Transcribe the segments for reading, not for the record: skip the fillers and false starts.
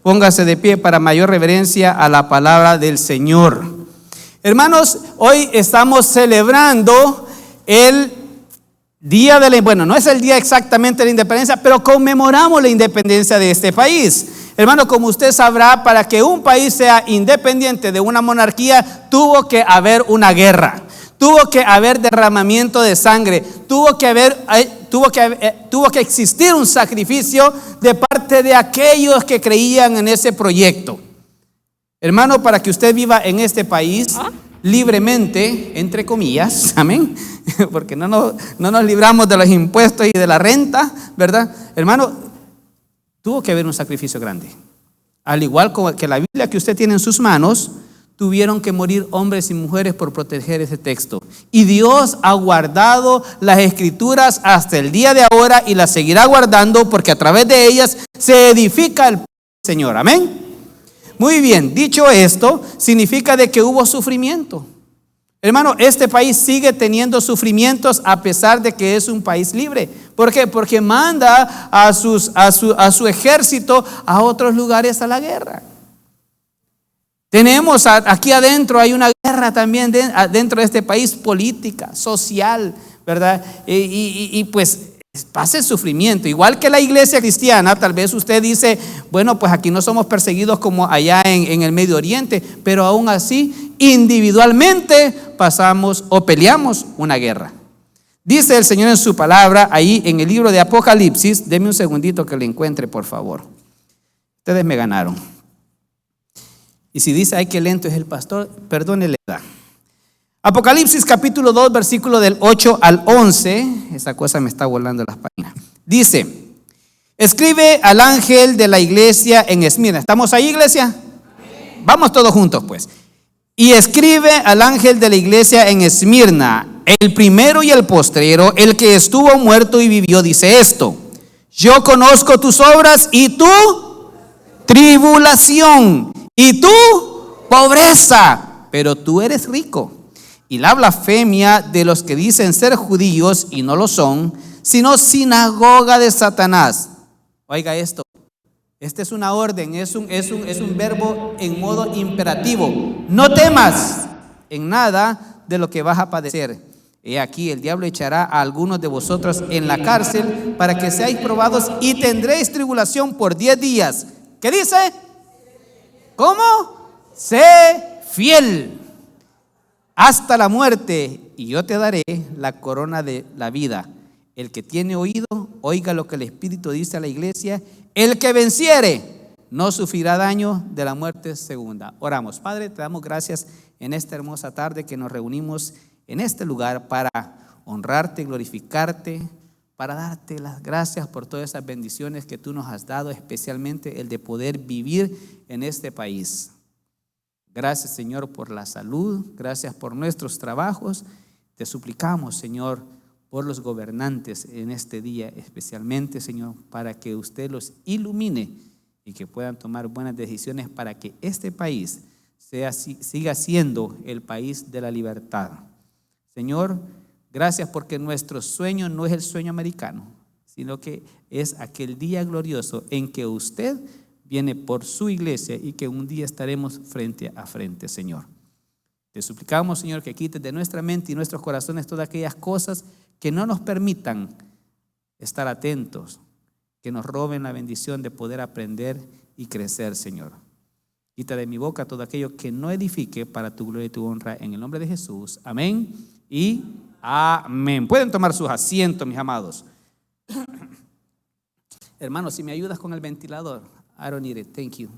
Póngase de pie para mayor reverencia a la palabra del Señor. Hermanos, hoy estamos celebrando el día de bueno, no es el día exactamente de la independencia, pero conmemoramos la independencia de este país. Hermano, como usted sabrá, para que un país sea independiente de una monarquía, tuvo que haber una guerra, tuvo que haber derramamiento de sangre, tuvo que existir un sacrificio de parte de aquellos que creían en ese proyecto. Hermano, para que usted viva en este país libremente, entre comillas, amén, porque no nos libramos de los impuestos y de la renta, ¿verdad? Hermano, tuvo que haber un sacrificio grande. Al igual que la Biblia que usted tiene en sus manos, tuvieron que morir hombres y mujeres por proteger ese texto. Y Dios ha guardado las escrituras hasta el día de ahora y las seguirá guardando, porque a través de ellas se edifica el Señor. Amén. Muy bien, dicho esto, significa de que hubo sufrimiento. Hermano, este país sigue teniendo sufrimientos a pesar de que es un país libre. ¿Por qué? Porque manda a su ejército a otros lugares a la guerra. Tenemos aquí adentro, hay una guerra también dentro de este país, política, social, ¿verdad? Y pues pasa el sufrimiento. Igual que la iglesia cristiana, tal vez usted dice, bueno, pues aquí no somos perseguidos como allá en el Medio Oriente, pero aún así, individualmente pasamos o peleamos una guerra. Dice el Señor en su palabra, ahí en el libro de Apocalipsis, deme un segundito que lo encuentre, por favor. Ustedes me ganaron. Y si dice, ay, qué lento es el pastor, perdónele la edad. Apocalipsis capítulo 2, versículo del 8 al 11, esa cosa me está volando las páginas. Dice, escribe al ángel de la iglesia en Esmirna. ¿Estamos ahí, iglesia? Amén. Vamos todos juntos, pues. Y escribe al ángel de la iglesia en Esmirna, el primero y el postrero, el que estuvo muerto y vivió, dice esto: yo conozco tus obras y tu tribulación y tu pobreza, pero tú eres rico. Y la blasfemia de los que dicen ser judíos y no lo son, sino sinagoga de Satanás. Oiga esto, esta es una orden, es un verbo en modo imperativo. No temas en nada de lo que vas a padecer. He aquí, el diablo echará a algunos de vosotros en la cárcel para que seáis probados y tendréis tribulación por 10 días. ¿Qué dice? ¿Cómo? Sé fiel hasta la muerte, y yo te daré la corona de la vida. El que tiene oído, oiga lo que el Espíritu dice a la iglesia. El que venciere no sufrirá daño de la muerte segunda. Oramos. Padre, te damos gracias en esta hermosa tarde que nos reunimos en este lugar para honrarte, glorificarte, para darte las gracias por todas esas bendiciones que tú nos has dado, especialmente el de poder vivir en este país. Gracias, Señor, por la salud, gracias por nuestros trabajos. Te suplicamos, Señor, por los gobernantes en este día, especialmente, Señor, para que usted los ilumine y que puedan tomar buenas decisiones para que este país siga siendo el país de la libertad. Señor, gracias porque nuestro sueño no es el sueño americano, sino que es aquel día glorioso en que usted viene por su iglesia y que un día estaremos frente a frente, Señor. Te suplicamos, Señor, que quites de nuestra mente y nuestros corazones todas aquellas cosas que no nos permitan estar atentos, que nos roben la bendición de poder aprender y crecer, Señor. Quita de mi boca todo aquello que no edifique para tu gloria y tu honra, en el nombre de Jesús. Amén y amén. Pueden tomar sus asientos, mis amados. Hermanos, si me ayudas con el ventilador. I don't need it, thank you.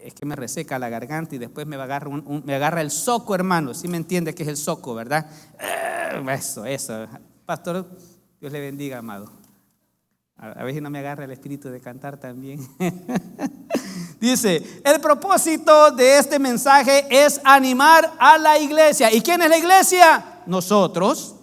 Es que me reseca la garganta y después me agarra el soco, hermano. ¿Sí me entiende que es el soco, verdad? Eso. Pastor, Dios le bendiga, amado. A ver si no me agarra el espíritu de cantar también. Dice, el propósito de este mensaje es animar a la iglesia. ¿Y quién es la iglesia? Nosotros.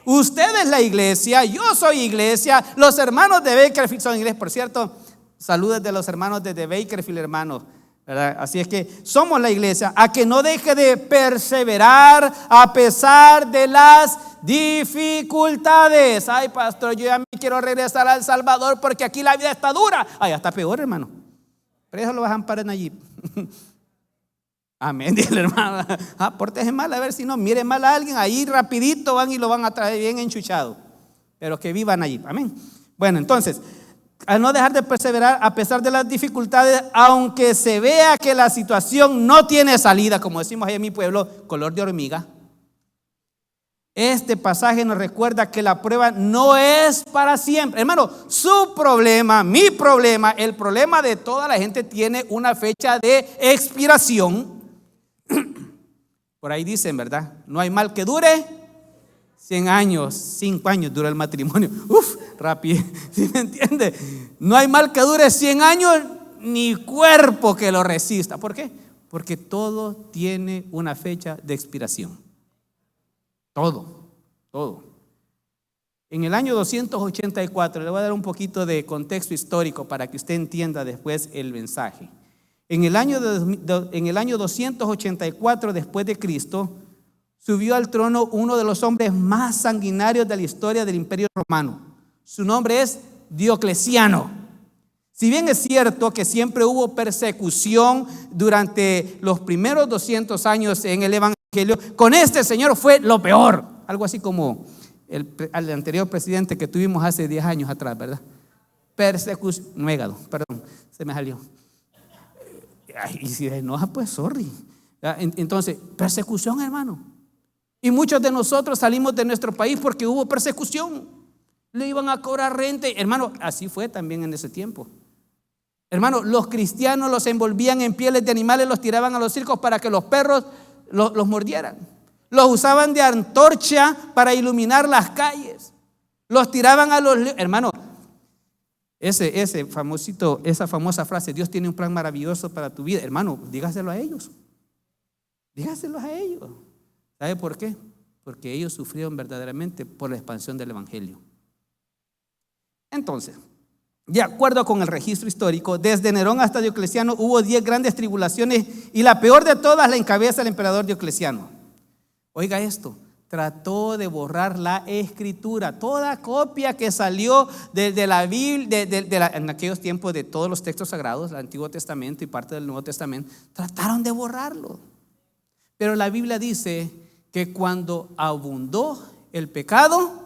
Usted es la iglesia, yo soy iglesia, los hermanos de Bakersfield son iglesia. Por cierto, saludos de los hermanos de Bakersfield, hermanos, ¿verdad? Así es que somos la iglesia, a que no deje de perseverar a pesar de las dificultades. Ay, pastor, yo ya me quiero regresar a El Salvador porque aquí la vida está dura. Ay, está peor, hermano. Pero eso lo vas a amparar en allí. Amén, dile hermano. Pórtese mal, a ver si no, mire mal a alguien, ahí rapidito van y lo van a traer bien enchuchado. Pero que vivan allí, amén. Bueno, entonces, al no dejar de perseverar a pesar de las dificultades, aunque se vea que la situación no tiene salida, como decimos ahí en mi pueblo, color de hormiga. Este pasaje nos recuerda que la prueba no es para siempre. Hermano, su problema, mi problema, el problema de toda la gente tiene una fecha de expiración. Por ahí dicen, ¿verdad? No hay mal que dure 100 años, 5 años dura el matrimonio. Rápido, ¿sí me entiende? No hay mal que dure 100 años ni cuerpo que lo resista. ¿Por qué? Porque todo tiene una fecha de expiración. Todo. En el año 284, le voy a dar un poquito de contexto histórico para que usted entienda después el mensaje. En el año 284 después de Cristo, subió al trono uno de los hombres más sanguinarios de la historia del Imperio Romano. Su nombre es Diocleciano. Si bien es cierto que siempre hubo persecución durante los primeros 200 años en el Evangelio, con este señor fue lo peor. Algo así como el anterior presidente que tuvimos hace 10 años atrás, ¿verdad? Persecución, perdón, se me salió. Y si se enoja, pues sorry. Entonces, persecución, hermano. Y muchos de nosotros salimos de nuestro país porque hubo persecución. Le iban a cobrar renta. Hermano, así fue también en ese tiempo. Hermano, los cristianos los envolvían en pieles de animales, los tiraban a los circos para que los perros los mordieran. Los usaban de antorcha para iluminar las calles. Los tiraban a los... Hermano, esa famosa frase, Dios tiene un plan maravilloso para tu vida. Hermano, dígaselo a ellos. Dígaselos a ellos. ¿Sabe por qué? Porque ellos sufrieron verdaderamente por la expansión del Evangelio. Entonces, de acuerdo con el registro histórico, desde Nerón hasta Diocleciano hubo 10 grandes tribulaciones y la peor de todas la encabeza el emperador Diocleciano. Oiga esto, trató de borrar la escritura, toda copia que salió de la Biblia, en aquellos tiempos de todos los textos sagrados, el Antiguo Testamento y parte del Nuevo Testamento, trataron de borrarlo. Pero la Biblia dice que cuando abundó el pecado,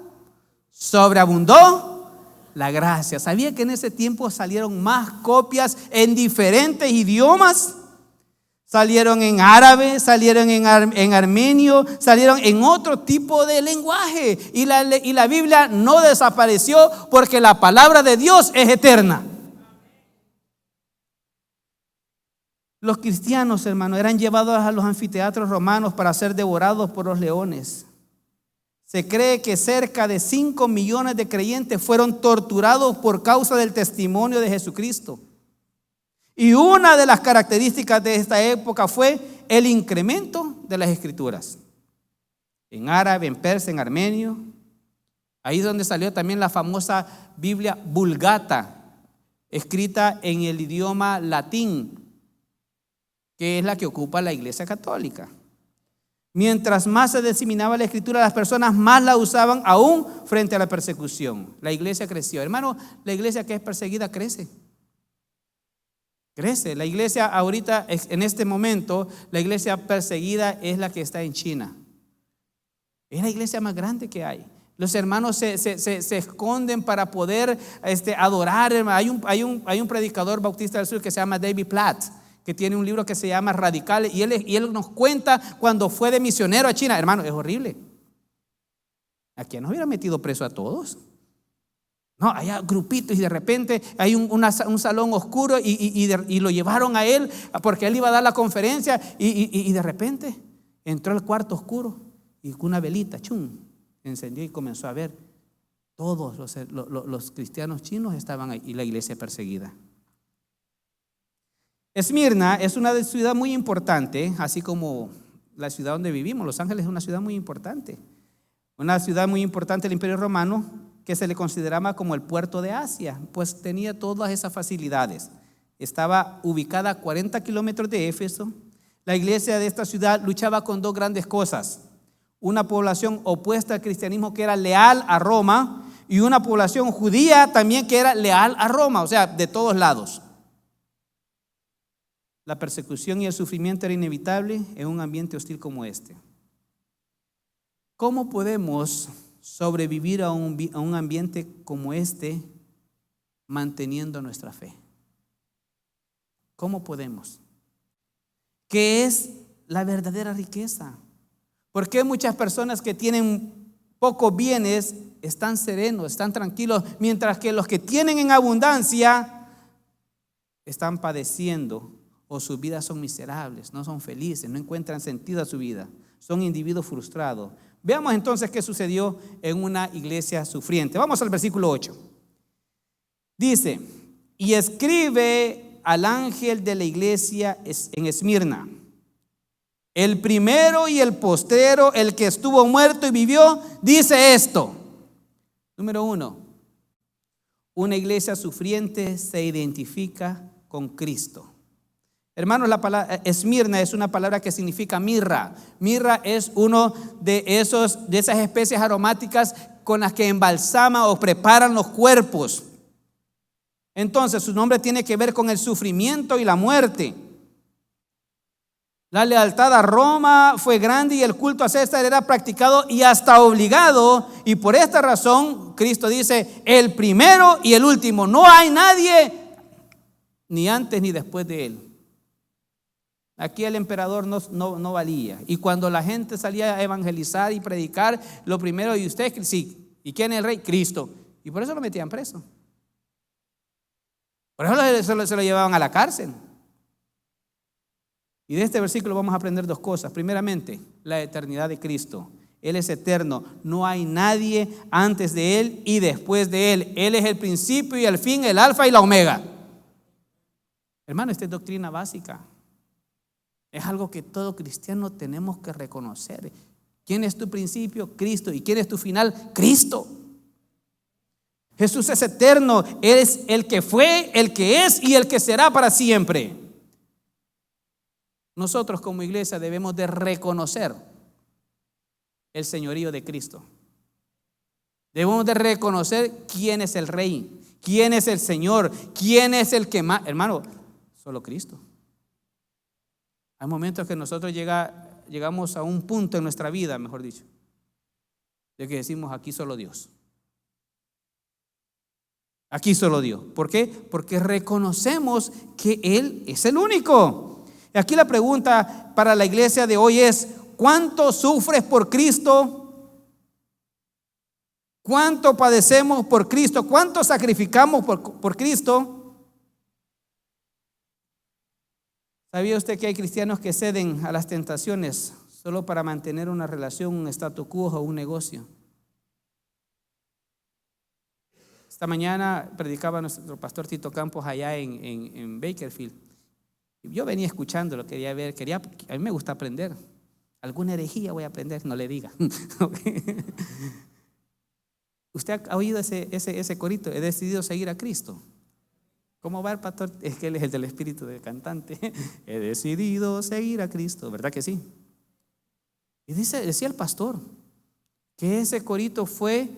sobreabundó la gracia. ¿Sabía que en ese tiempo salieron más copias en diferentes idiomas? Salieron en árabe, salieron en armenio, salieron en otro tipo de lenguaje. Y la Biblia no desapareció porque la palabra de Dios es eterna. Los cristianos, hermanos, eran llevados a los anfiteatros romanos para ser devorados por los leones. Se cree que cerca de 5 millones de creyentes fueron torturados por causa del testimonio de Jesucristo. Y una de las características de esta época fue el incremento de las escrituras. En árabe, en persa, en armenio. Ahí es donde salió también la famosa Biblia Vulgata, escrita en el idioma latín, que es la que ocupa la Iglesia Católica. Mientras más se diseminaba la escritura, las personas más la usaban aún frente a la persecución. La iglesia creció. Hermano, la iglesia que es perseguida crece. Crece. La iglesia ahorita, en este momento, la iglesia perseguida es la que está en China. Es la iglesia más grande que hay. Los hermanos se esconden para poder adorar. Hay un predicador bautista del sur que se llama David Platt, que tiene un libro que se llama Radicales, y él nos cuenta cuando fue de misionero a China. Hermano, es horrible. Aquí nos hubiera metido preso a todos. No, hay grupitos y de repente hay un salón oscuro y lo llevaron a él porque él iba a dar la conferencia y de repente entró al cuarto oscuro y con una velita, encendió y comenzó a ver. Todos los cristianos chinos estaban ahí y la iglesia perseguida. Esmirna es una ciudad muy importante, así como la ciudad donde vivimos. Los Ángeles es una ciudad muy importante. Una ciudad muy importante del Imperio Romano que se le consideraba como el puerto de Asia, pues tenía todas esas facilidades. Estaba ubicada a 40 kilómetros de Éfeso. La iglesia de esta ciudad luchaba con 2 grandes cosas: una población opuesta al cristianismo que era leal a Roma y una población judía también que era leal a Roma, o sea, de todos lados. la persecución y el sufrimiento era inevitable en un ambiente hostil como este. ¿Cómo podemos sobrevivir a un ambiente como este manteniendo nuestra fe? ¿Cómo podemos? ¿Qué es la verdadera riqueza? ¿Por qué muchas personas que tienen pocos bienes están serenos, están tranquilos, mientras que los que tienen en abundancia están padeciendo o sus vidas son miserables, no son felices, no encuentran sentido a su vida, son individuos frustrados? Veamos entonces qué sucedió en una iglesia sufriente. Vamos al versículo 8. Dice: y escribe al ángel de la iglesia en Esmirna, el primero y el postrero, el que estuvo muerto y vivió, dice esto. Número 1, una iglesia sufriente se identifica con Cristo. Hermanos, la palabra Esmirna es una palabra que significa mirra. Mirra es uno de esas especies aromáticas con las que embalsaman o preparan los cuerpos. Entonces, su nombre tiene que ver con el sufrimiento y la muerte. La lealtad a Roma fue grande y el culto a César era practicado y hasta obligado. Y por esta razón, Cristo dice: el primero y el último. No hay nadie ni antes ni después de él. Aquí el emperador no valía. Y cuando la gente salía a evangelizar y predicar, lo primero, ¿y usted? Sí. ¿Y quién es el rey? Cristo. Y por eso lo metían preso. Por eso se lo llevaban a la cárcel. Y de este versículo vamos a aprender dos cosas. Primeramente, la eternidad de Cristo. Él es eterno. No hay nadie antes de Él y después de Él. Él es el principio y el fin, el alfa y la omega. Hermano, esta es doctrina básica. Es algo que todo cristiano tenemos que reconocer. ¿Quién es tu principio? Cristo. ¿Y quién es tu final? Cristo. Jesús es eterno. Él es el que fue, el que es y el que será para siempre. Nosotros como iglesia debemos de reconocer el señorío de Cristo. Debemos de reconocer quién es el Rey, quién es el Señor, quién es el que más. Hermano, solo Cristo. Hay momentos que nosotros llegamos a un punto en nuestra vida, mejor dicho, de que decimos: aquí solo Dios. Aquí solo Dios. ¿Por qué? Porque reconocemos que Él es el único. Y aquí la pregunta para la iglesia de hoy es: ¿cuánto sufres por Cristo? ¿Cuánto padecemos por Cristo? ¿Cuánto sacrificamos por Cristo? ¿Sabía usted que hay cristianos que ceden a las tentaciones solo para mantener una relación, un statu quo o un negocio? Esta mañana predicaba nuestro pastor Tito Campos allá en Bakersfield. Yo venía escuchándolo, quería ver, a mí me gusta aprender. Alguna herejía voy a aprender, no le diga. ¿Usted ha oído ese corito? He decidido seguir a Cristo. ¿Cómo va el pastor? Es que él es el del espíritu del cantante. He decidido seguir a Cristo, ¿verdad que sí? Y decía el pastor que ese corito fue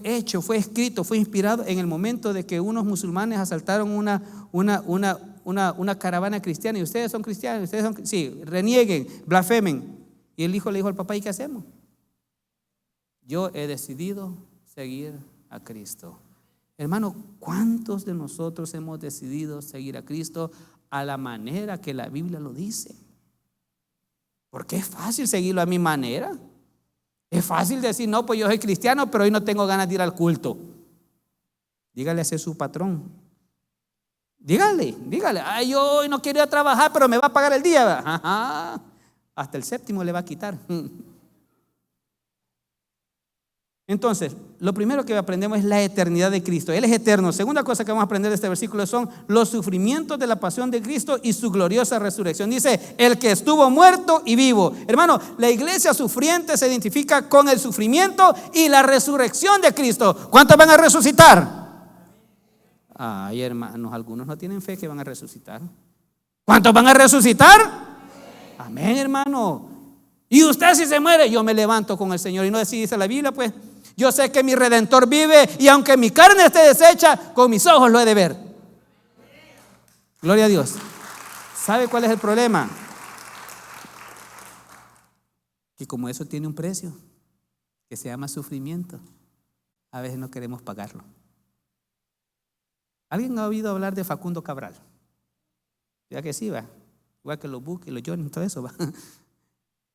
hecho, fue escrito, fue inspirado en el momento de que unos musulmanes asaltaron una caravana cristiana. Y ustedes son cristianos, sí, renieguen, blasfemen. Y el hijo le dijo al papá: ¿y qué hacemos? Yo he decidido seguir a Cristo. Hermano, ¿cuántos de nosotros hemos decidido seguir a Cristo a la manera que la Biblia lo dice? Porque es fácil seguirlo a mi manera. Es fácil decir: no, pues yo soy cristiano, pero hoy no tengo ganas de ir al culto. Dígale a su patrón. Dígale: ay, yo hoy no quiero ir a trabajar, pero me va a pagar el día. Ajá. Hasta el séptimo le va a quitar. Entonces, lo primero que aprendemos es la eternidad de Cristo. Él es eterno. Segunda cosa que vamos a aprender de este versículo son los sufrimientos de la pasión de Cristo y su gloriosa resurrección. Dice: el que estuvo muerto y vivo. Hermano, la iglesia sufriente se identifica con el sufrimiento y la resurrección de Cristo. ¿Cuántos van a resucitar? Ay, hermanos, algunos no tienen fe que van a resucitar. ¿Cuántos van a resucitar? Amén, hermano. Y usted, si se muere, yo me levanto con el Señor. Y no dice la Biblia, pues: yo sé que mi Redentor vive, y aunque mi carne esté deshecha, con mis ojos lo he de ver. Gloria a Dios. ¿Sabe cuál es el problema? Que como eso tiene un precio, que se llama sufrimiento, a veces no queremos pagarlo. ¿Alguien ha oído hablar de Facundo Cabral? Ya que sí, va. Igual que los Buques, los Johnny, todo eso, va.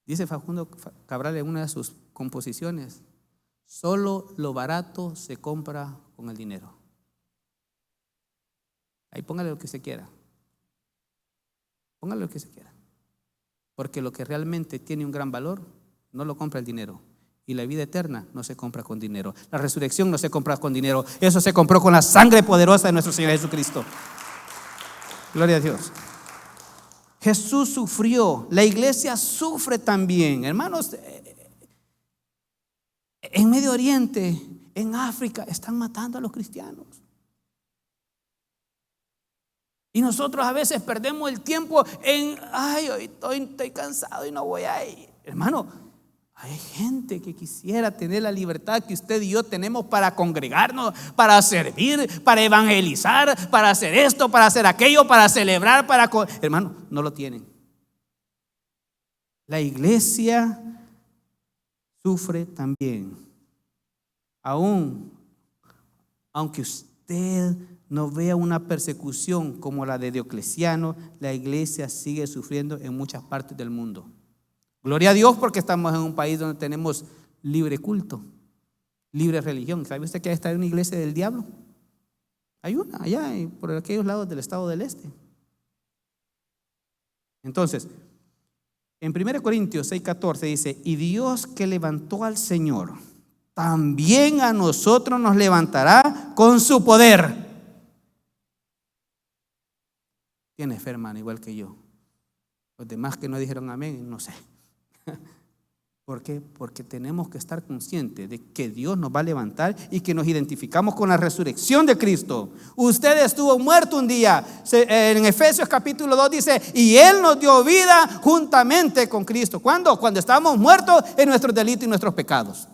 Dice Facundo Cabral en una de sus composiciones: solo lo barato se compra con el dinero. Ahí póngale lo que se quiera. Póngale lo que se quiera. Porque lo que realmente tiene un gran valor no lo compra el dinero. Y la vida eterna no se compra con dinero. La resurrección no se compra con dinero. Eso se compró con la sangre poderosa de nuestro Señor Jesucristo. Gloria a Dios. Jesús sufrió. La iglesia sufre también. Hermanos, en Medio Oriente, en África, están matando a los cristianos. Y nosotros a veces perdemos el tiempo en, ay, hoy estoy cansado y no voy a ir. Hermano, hay gente que quisiera tener la libertad que usted y yo tenemos para congregarnos, para servir, para evangelizar, para hacer esto, para hacer aquello, para celebrar, hermano, no lo tienen. La iglesia sufre también. Aunque usted no vea una persecución como la de Diocleciano, la iglesia sigue sufriendo en muchas partes del mundo. Gloria a Dios, porque estamos en un país donde tenemos libre culto, libre religión. ¿Sabe usted que está en una iglesia del diablo? Hay una allá por aquellos lados del estado del este. Entonces, en 1 Corintios 6:14 dice: y Dios que levantó al Señor, también a nosotros nos levantará con su poder. Tiene fe, hermano, igual que yo. Los demás que no dijeron amén, no sé. ¿Por qué? Porque tenemos que estar conscientes de que Dios nos va a levantar y que nos identificamos con la resurrección de Cristo. Usted estuvo muerto un día. En Efesios capítulo 2 dice: y Él nos dio vida juntamente con Cristo. ¿Cuándo? Cuando estábamos muertos en nuestros delitos y nuestros pecados.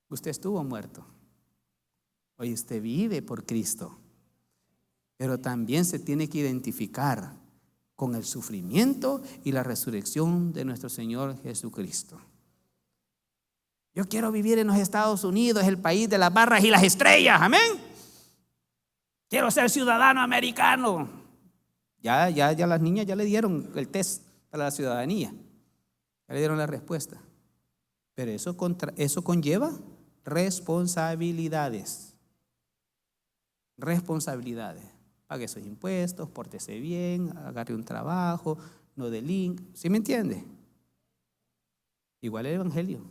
Usted estuvo muerto. Hoy usted vive por Cristo. Pero también se tiene que identificar con el sufrimiento y la resurrección de nuestro Señor Jesucristo. Yo quiero vivir en los Estados Unidos, el país de las barras y las estrellas, amén. Quiero ser ciudadano americano. Ya las niñas ya le dieron el test para la ciudadanía, ya le dieron la respuesta. Pero eso conlleva responsabilidades. Pague sus impuestos, pórtese bien, agarre un trabajo, no delinque. ¿Sí me entiende? Igual el evangelio.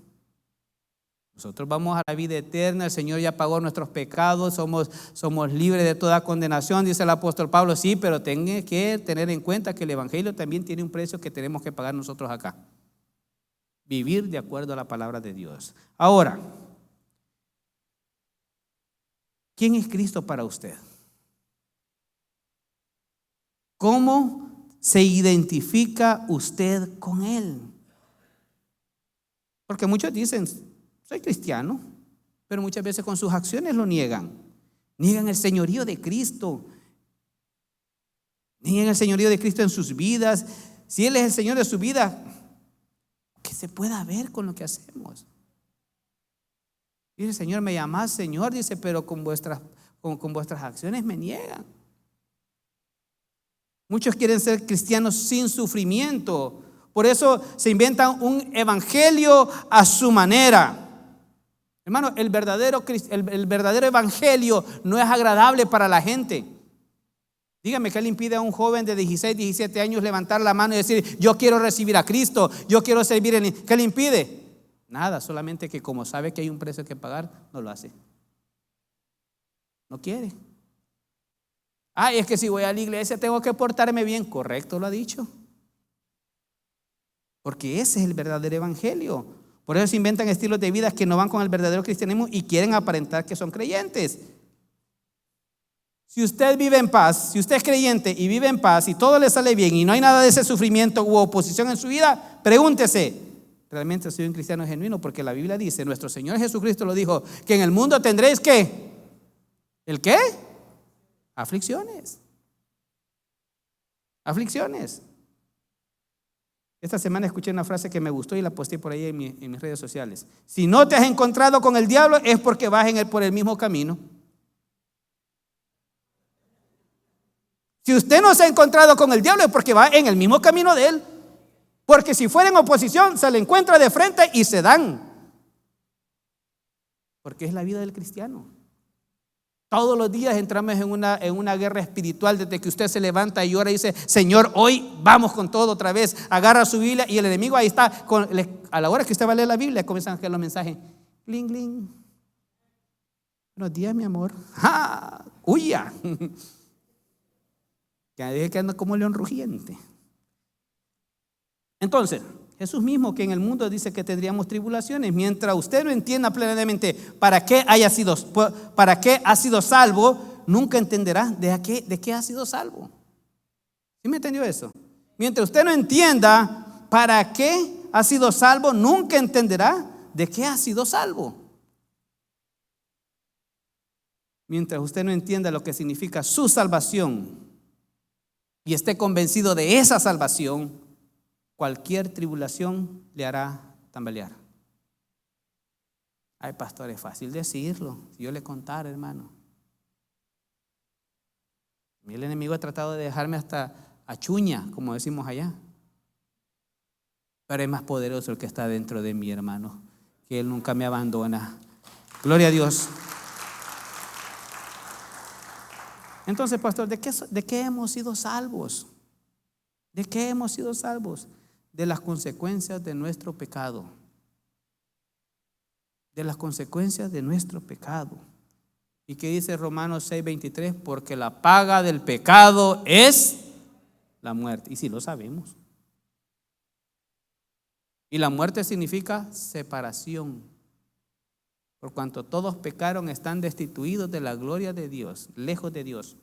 Nosotros vamos a la vida eterna, el Señor ya pagó nuestros pecados, somos libres de toda condenación, dice el apóstol Pablo. Sí, pero tiene que tener en cuenta que el evangelio también tiene un precio que tenemos que pagar nosotros acá. Vivir de acuerdo a la palabra de Dios. Ahora, ¿quién es Cristo para usted? ¿Cómo se identifica usted con Él? Porque muchos dicen: soy cristiano, pero muchas veces con sus acciones lo niegan. Niegan el señorío de Cristo. Niegan el señorío de Cristo en sus vidas. Si Él es el Señor de su vida, que se pueda ver con lo que hacemos. Dice: Señor, me llamás Señor, dice, pero con vuestras acciones me niegan. Muchos quieren ser cristianos sin sufrimiento. Por eso se inventan un evangelio a su manera. Hermano, el verdadero evangelio no es agradable para la gente. Dígame, ¿qué le impide a un joven de 16, 17 años levantar la mano y decir: yo quiero recibir a Cristo, yo quiero servir en Él? ¿Qué le impide? Nada, solamente que como sabe que hay un precio que pagar, no lo hace. No quiere. Es que si voy a la iglesia tengo que portarme bien. Correcto, lo ha dicho. Porque ese es el verdadero evangelio. Por eso se inventan estilos de vida que no van con el verdadero cristianismo y quieren aparentar que son creyentes. Si usted vive en paz, si usted es creyente y vive en paz y todo le sale bien y no hay nada de ese sufrimiento u oposición en su vida, pregúntese: ¿realmente soy un cristiano genuino? Porque la Biblia dice, nuestro Señor Jesucristo lo dijo, que en el mundo tendréis ¿qué? ¿El qué? Aflicciones. Aflicciones. Esta semana escuché una frase que me gustó y la posté por ahí en mis redes sociales. Si no te has encontrado con el diablo es porque vas por el mismo camino. Si usted no se ha encontrado con el diablo es porque va en el mismo camino de él. Porque si fuera en oposición se le encuentra de frente y se dan. Porque es la vida del cristiano. Todos los días entramos en una guerra espiritual desde que usted se levanta y ora y dice: Señor, hoy vamos con todo otra vez. Agarra su Biblia y el enemigo ahí está. A la hora que usted va a leer la Biblia comienzan a caer los mensajes. Cling, cling. Buenos días, mi amor. ¡Ja! ¡Huya! Ya dije que anda como león rugiente. Entonces, Jesús mismo, que en el mundo dice que tendríamos tribulaciones, mientras usted no entienda plenamente para qué ha sido salvo, nunca entenderá de qué ha sido salvo. ¿Sí me entendió eso? Mientras usted no entienda para qué ha sido salvo, nunca entenderá de qué ha sido salvo. Mientras usted no entienda lo que significa su salvación y esté convencido de esa salvación, cualquier tribulación le hará tambalear. Ay, pastor, es fácil decirlo. Si yo le contara, hermano. A mí el enemigo ha tratado de dejarme hasta a chuña, como decimos allá. Pero es más poderoso el que está dentro de mí, hermano, que Él nunca me abandona. Gloria a Dios. Entonces, pastor, ¿de qué hemos sido salvos? ¿De qué hemos sido salvos? De las consecuencias de nuestro pecado. De las consecuencias de nuestro pecado. ¿Y qué dice Romanos 6:23? Porque la paga del pecado es la muerte. Y si lo sabemos. Y la muerte significa separación. Por cuanto todos pecaron, están destituidos de la gloria de Dios, lejos de Dios.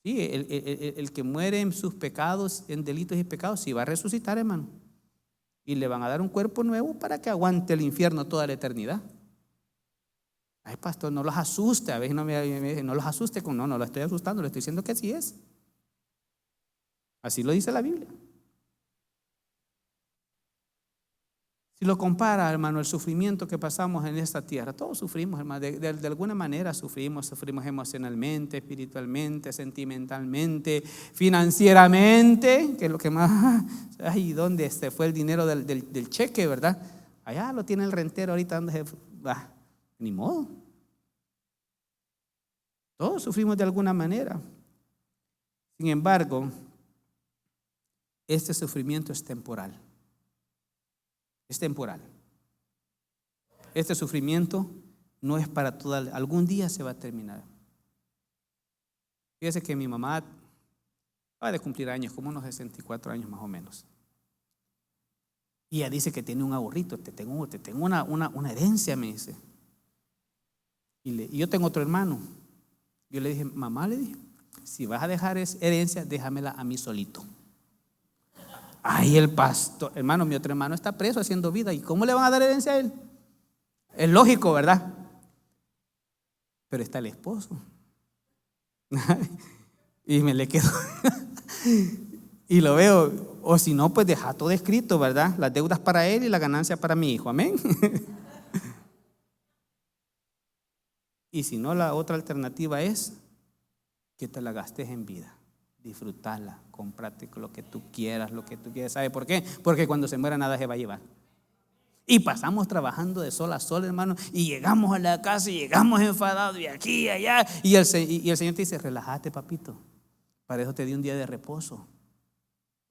Sí, el que muere en sus pecados, en delitos y pecados, sí va a resucitar, hermano. Y le van a dar un cuerpo nuevo para que aguante el infierno toda la eternidad. Ay, pastor, no los asuste. A veces no los asuste no lo estoy asustando, le estoy diciendo que así es. Así lo dice la Biblia. Si lo compara, hermano, el sufrimiento que pasamos en esta tierra, todos sufrimos, hermano, de alguna manera sufrimos emocionalmente, espiritualmente, sentimentalmente, financieramente, que es lo que más, ay, ¿dónde se fue el dinero del cheque, verdad? Allá lo tiene el rentero ahorita, ¿dónde va? Ni modo. Todos sufrimos de alguna manera. Sin embargo, este sufrimiento es temporal. Es temporal. Este sufrimiento no es para toda, algún día se va a terminar. Fíjese que mi mamá acaba de cumplir años, como unos 64 años más o menos. Y ella dice que tiene un ahorrito, te tengo una herencia, me dice. Y yo tengo otro hermano. Yo le dije: mamá, le dije, si vas a dejar esa herencia, déjamela a mí solito. Ay, el pastor, hermano, mi otro hermano está preso haciendo vida. ¿Y cómo le van a dar herencia a él? Es lógico, ¿verdad? Pero está el esposo. Y me le quedo. Y lo veo. O si no, pues deja todo escrito, ¿verdad? Las deudas para él y la ganancia para mi hijo. Amén. Y si no, la otra alternativa es que te la gastes en vida. Disfrutarla, comprate lo que tú quieras, ¿sabe por qué? Porque cuando se muera nada se va a llevar. Y pasamos trabajando de sol a sol, hermano, y llegamos a la casa y llegamos enfadados y aquí y allá, y el Señor te dice: relájate, papito, para eso te di un día de reposo,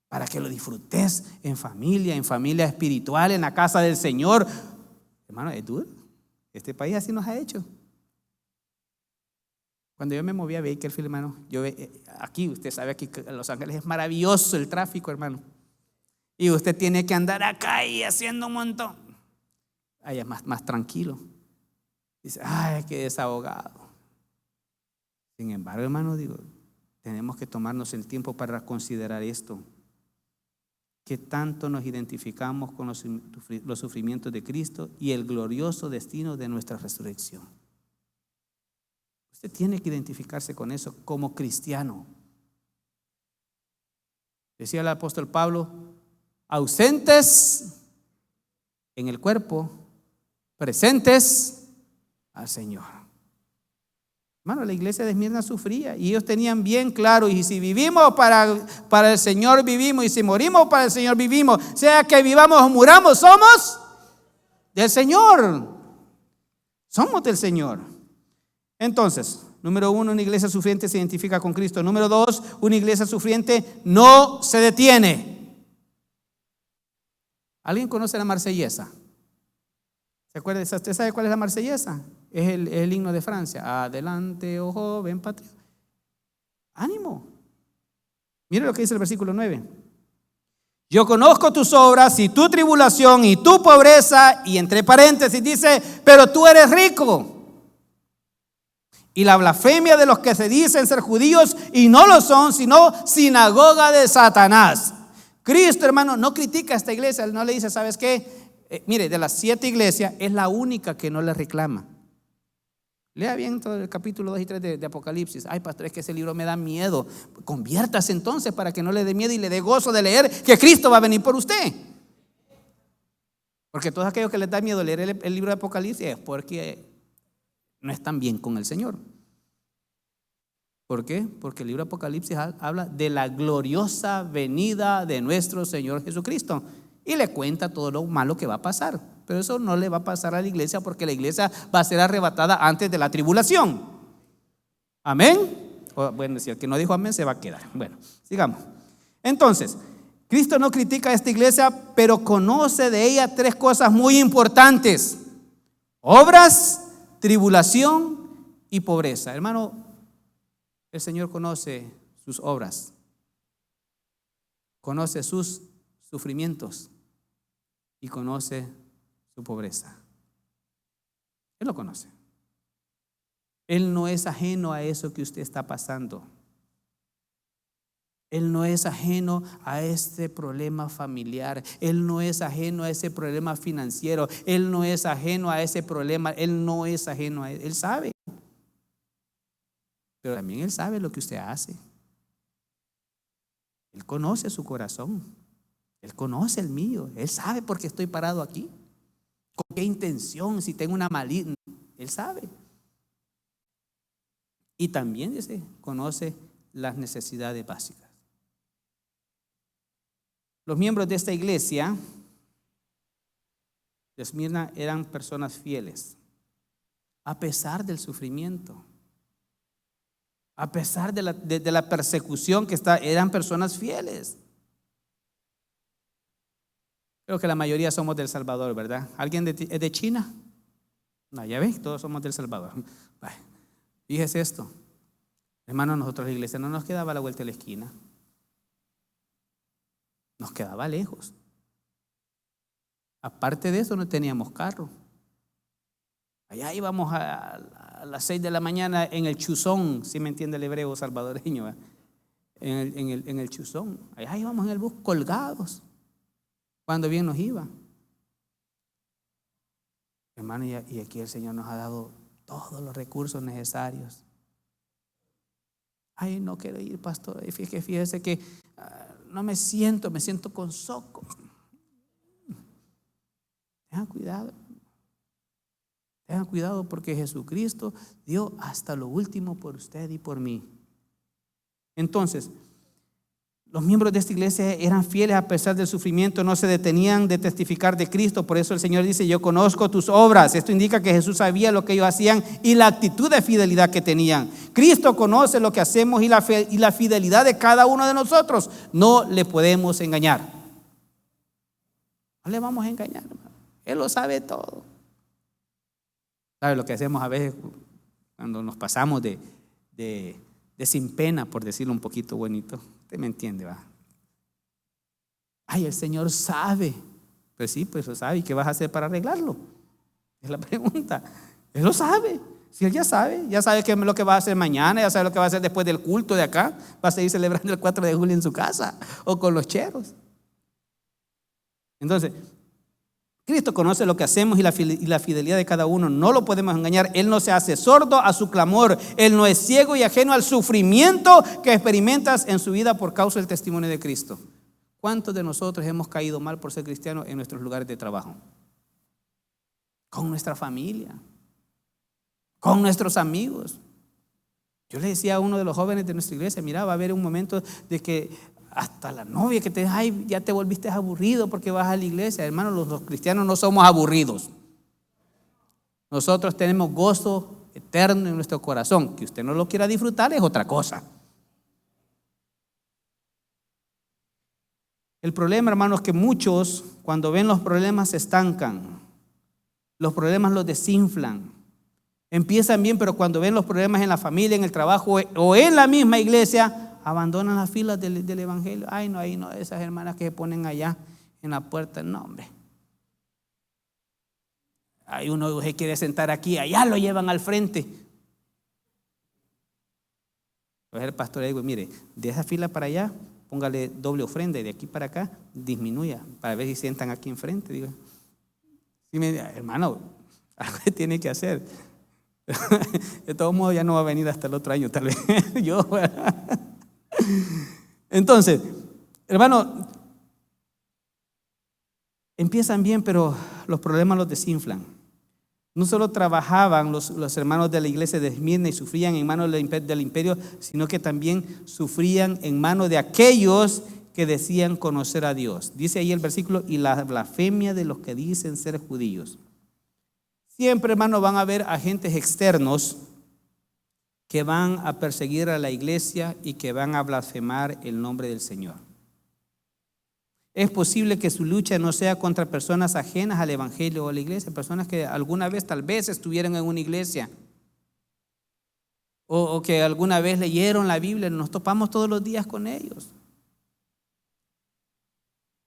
para que lo disfrutes en familia espiritual, en la casa del Señor. Hermano, es duro. Este país así nos ha hecho. Cuando yo me moví a Bakersfield, hermano, aquí, usted sabe, aquí en Los Ángeles es maravilloso el tráfico, hermano. Y usted tiene que andar acá y haciendo un montón. Allá es más tranquilo. Dice: ay, qué desahogado. Sin embargo, hermano, digo, tenemos que tomarnos el tiempo para considerar esto. ¿Qué tanto nos identificamos con los sufrimientos de Cristo y el glorioso destino de nuestra resurrección? Usted tiene que identificarse con eso como cristiano. Decía el apóstol Pablo, ausentes en el cuerpo, presentes al Señor. Hermano, la iglesia de Esmirna sufría y ellos tenían bien claro, y si vivimos para el Señor vivimos, y si morimos para el Señor vivimos, sea que vivamos o muramos, somos del Señor. Somos del Señor. Entonces, número 1, una iglesia sufriente se identifica con Cristo. Número 2, una iglesia sufriente no se detiene. ¿Alguien conoce la Marsellesa? ¿Se acuerda? ¿Usted sabe cuál es la Marsellesa? Es el himno de Francia. Adelante, oh joven patria. Ánimo. Mire lo que dice el versículo 9. Yo conozco tus obras y tu tribulación y tu pobreza, y entre paréntesis dice, pero tú eres rico. Y la blasfemia de los que se dicen ser judíos y no lo son, sino sinagoga de Satanás. Cristo, hermano, no critica a esta iglesia, no le dice, ¿sabes qué? Mire, de las 7 iglesias es la única que no le reclama. Lea bien todo el capítulo 2 y 3 de Apocalipsis. Ay, pastor, es que ese libro me da miedo. Conviértase entonces para que no le dé miedo y le dé gozo de leer que Cristo va a venir por usted. Porque todos aquellos que les da miedo leer el libro de Apocalipsis es porque no están bien con el Señor. ¿Por qué? Porque el libro de Apocalipsis habla de la gloriosa venida de nuestro Señor Jesucristo y le cuenta todo lo malo que va a pasar. Pero eso no le va a pasar a la iglesia, porque la iglesia va a ser arrebatada antes de la tribulación. Amén. Bueno, si el que no dijo amén se va a quedar. Bueno, sigamos. Entonces, Cristo no critica a esta iglesia, pero conoce de ella 3 cosas muy importantes: obras, tribulación y pobreza. Hermano, el Señor conoce sus obras, conoce sus sufrimientos y conoce su pobreza. Él lo conoce. Él no es ajeno a eso que usted está pasando. Él no es ajeno a este problema familiar. Él no es ajeno a ese problema financiero. Él no es ajeno a ese problema. Él no es ajeno a él. Él sabe. Pero también Él sabe lo que usted hace. Él conoce su corazón. Él conoce el mío. Él sabe por qué estoy parado aquí. Con qué intención, si tengo una maligna. Él sabe. Y también dice, conoce las necesidades básicas. Los miembros de esta iglesia de Esmirna eran personas fieles, a pesar del sufrimiento, a pesar de la persecución que eran personas fieles. Creo que la mayoría somos del Salvador, ¿verdad? ¿Alguien es de China? No, ya ves, todos somos del Salvador. Fíjese esto, hermano, nosotros la iglesia no nos quedaba a la vuelta de la esquina, nos quedaba lejos. Aparte de eso, no teníamos carro. Allá íbamos a las 6 de la mañana en el chuzón, si me entiende el hebreo salvadoreño, en el chuzón. Allá íbamos en el bus colgados, cuando bien nos iba. Hermano, y aquí el Señor nos ha dado todos los recursos necesarios. Ay, no quiero ir, pastor. Fíjese que no me siento con soco. Tengan cuidado. Tengan cuidado, porque Jesucristo dio hasta lo último por usted y por mí. Entonces, los miembros de esta iglesia eran fieles a pesar del sufrimiento, no se detenían de testificar de Cristo. Por eso el Señor dice, yo conozco tus obras. Esto indica que Jesús sabía lo que ellos hacían y la actitud de fidelidad que tenían. Cristo conoce lo que hacemos y la fidelidad de cada uno de nosotros. No le podemos engañar. No le vamos a engañar, hermano. Él lo sabe todo. ¿Sabe lo que hacemos a veces cuando nos pasamos de sin pena, por decirlo un poquito bonito? Usted me entiende, va. Ay, el Señor sabe. Pues sí, pues lo sabe. ¿Y qué vas a hacer para arreglarlo? Es la pregunta. Él lo sabe. Si Él ya sabe qué es lo que va a hacer mañana, ya sabe lo que va a hacer después del culto de acá. Va a seguir celebrando el 4 de julio en su casa o con los cheros. Entonces, Cristo conoce lo que hacemos y la fidelidad de cada uno. No lo podemos engañar. Él no se hace sordo a su clamor. Él no es ciego y ajeno al sufrimiento que experimentas en su vida por causa del testimonio de Cristo. ¿Cuántos de nosotros hemos caído mal por ser cristianos en nuestros lugares de trabajo? Con nuestra familia, con nuestros amigos. Yo le decía a uno de los jóvenes de nuestra iglesia, mira, va a haber un momento de que hasta la novia que te dice, ay, ya te volviste aburrido porque vas a la iglesia. Hermano, los cristianos no somos aburridos. Nosotros tenemos gozo eterno en nuestro corazón. Que usted no lo quiera disfrutar es otra cosa. El problema, hermanos, es que muchos cuando ven los problemas se estancan. Los problemas los desinflan. Empiezan bien, pero cuando ven los problemas en la familia, en el trabajo o en la misma iglesia, abandonan las filas del evangelio. Ay, no, ahí no, esas hermanas que se ponen allá en la puerta, no, hombre. Hay uno que se quiere sentar aquí, allá lo llevan al frente. Pues el pastor le digo, mire, de esa fila para allá, póngale doble ofrenda y de aquí para acá, disminuya, para ver si sientan aquí enfrente. Digo, sí, hermano, algo tiene que hacer. De todos modos ya no va a venir hasta el otro año, tal vez. Entonces, hermano, empiezan bien, pero los problemas los desinflan. No solo trabajaban los hermanos de la iglesia de Esmirna y sufrían en manos del imperio, sino que también sufrían en manos de aquellos que decían conocer a Dios. Dice ahí el versículo, y la blasfemia de los que dicen ser judíos. Siempre, hermano, van a haber agentes externos que van a perseguir a la iglesia y que van a blasfemar el nombre del Señor. Es posible que su lucha no sea contra personas ajenas al evangelio o a la iglesia, personas que alguna vez tal vez estuvieron en una iglesia o que alguna vez leyeron la Biblia, nos topamos todos los días con ellos.